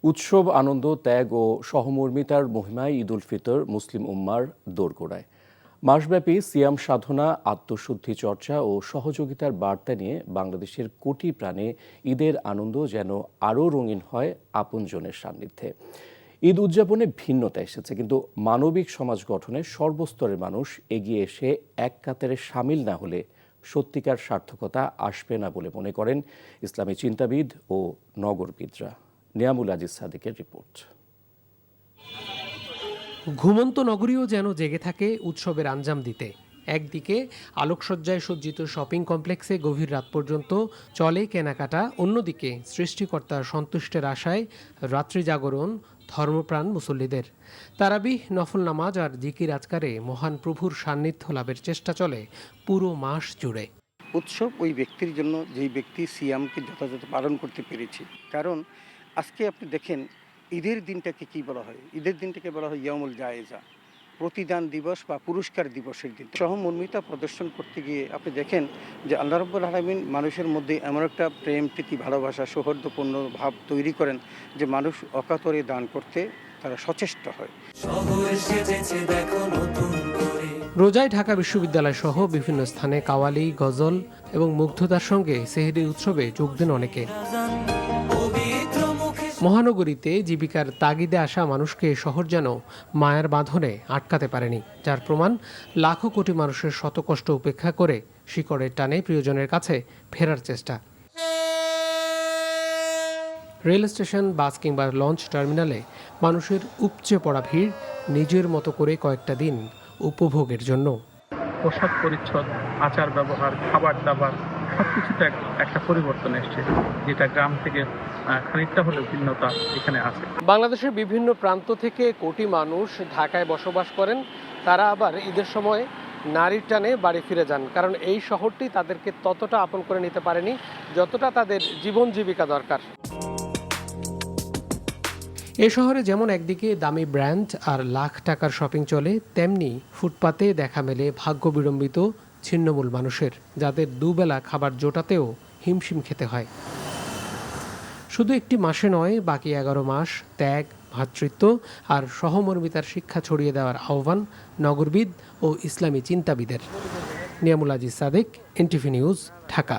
উৎসব, আনন্দ, ত্যাগ ও সহমর্মিতার মহিমায় ঈদ উল ফিতর মুসলিম উম্মার দোরগোড়ায়। মাসব্যাপী সিয়াম সাধনা, আত্মশুদ্ধি চর্চা ও সহযোগিতার বার্তা নিয়ে বাংলাদেশের কোটি প্রাণে ঈদের আনন্দ যেন আরও রঙিন হয় আপনজনের সান্নিধ্যে। ঈদ উদযাপনে ভিন্নতা এসেছে, কিন্তু মানবিক সমাজ গঠনে সর্বস্তরের মানুষ এগিয়ে এসে এক কাতারে সামিল না হলে সত্যিকার সার্থকতা আসবে না বলে মনে করেন ইসলামী চিন্তাবিদ ও নগরবিদরা। নিয়ামুল আজিজ সাদিকের রিপোর্ট। ঘুমন্ত নগরীও যেন জেগে থাকে উৎসবের আঞ্জাম দিতে। একদিকে আলোকসজ্জায় সজ্জিত শপিং কমপ্লেক্সে গভীর রাত পর্যন্ত চলে কেনাকাটা, অন্যদিকে সৃষ্টিকর্তার সন্তুষ্টের আশায় রাত্রি জাগরণ ধর্মপ্রাণ মুসল্লিদের। তারাবিহ, নফল নামাজ আর জিকির আজকারে মহান প্রভুর সান্নিধ্য লাভের চেষ্টা চলে পুরো মাস জুড়ে। উৎসব ওই ব্যক্তির জন্য যেই ব্যক্তি সিয়ামকে যথাযথ পালন করতে পেরেছে। কারণ আজকে আপনি দেখেন ঈদের দিনটাকে কি বলা হয়? ঈদের দিনটাকে বলা হয় ইয়ামুল জায়েজা, প্রতিদান দিবস বা পুরস্কার দিবসের দিন। সহমর্মিতা প্রদর্শন করতে গিয়ে আপনি দেখেন যে আল্লাহ রাব্বুল আলামিন মানুষের মধ্যে এমন একটা প্রেম, প্রীতি, ভালোবাসা, সৌহার্দ্যপূর্ণ ভাব তৈরি করেন যে মানুষ অকাতরে দান করতে তারা সচেষ্ট হয়। রোজায় ঢাকা বিশ্ববিদ্যালয় সহ বিভিন্ন স্থানে কাওয়ালি, গজল এবং মুগ্ধতার সঙ্গে সেহরি উৎসবে যোগ দেন অনেকে। মহানগরীতে জীবিকার তাগিদে আসা মানুষকে শহর যেন মায়ার বাঁধনে আটকাতে পারেনি, যার প্রমাণ লাখো কোটি মানুষের শত কষ্ট উপেক্ষা করে শিকড়ের টানে প্রিয়জনের কাছে ফেরার চেষ্টা। রেল স্টেশন, বাস কিংবা লঞ্চ টার্মিনালে মানুষের উপচে পড়া ভিড়, নিজের মতো করে কয়েকটা দিন উপভোগের জন্য। পোশাক পরিচ্ছদ, আচার ব্যবহার, খাবার দাবার সবকিছুতে একটা পরিবর্তন এসছে, যেটা গ্রাম থেকে খানিকটা হলেও ভিন্নতা এখানে আছে। বাংলাদেশের বিভিন্ন প্রান্ত থেকে কোটি মানুষ ঢাকায় বসবাস করেন। তারা আবার ঈদের সময় নারীর টানে বাড়ি ফিরে যান, কারণ এই শহরটি তাদেরকে ততটা আপন করে নিতে পারেনি যতটা তাদের জীবন জীবিকা দরকার। এ শহরে যেমন একদিকে দামি ব্র্যান্ড আর লাখ টাকার শপিং চলে, তেমনি ফুটপাতে দেখা মেলে ভাগ্য বিড়ম্বিত ছিন্নমূল মানুষের, যাদের দুবেলা খাবার জোটাতেও হিমশিম খেতে হয়। শুধু একটি মাসে নয়, বাকি 11 মাস ত্যাগ, ভ্রাতৃত্ব আর সহমর্মিতার শিক্ষা ছড়িয়ে দেওয়ার আহ্বান নগরবিদ ও ইসলামী চিন্তাবিদের। Niamul Aziz Sadiq, NTV news, Dhaka.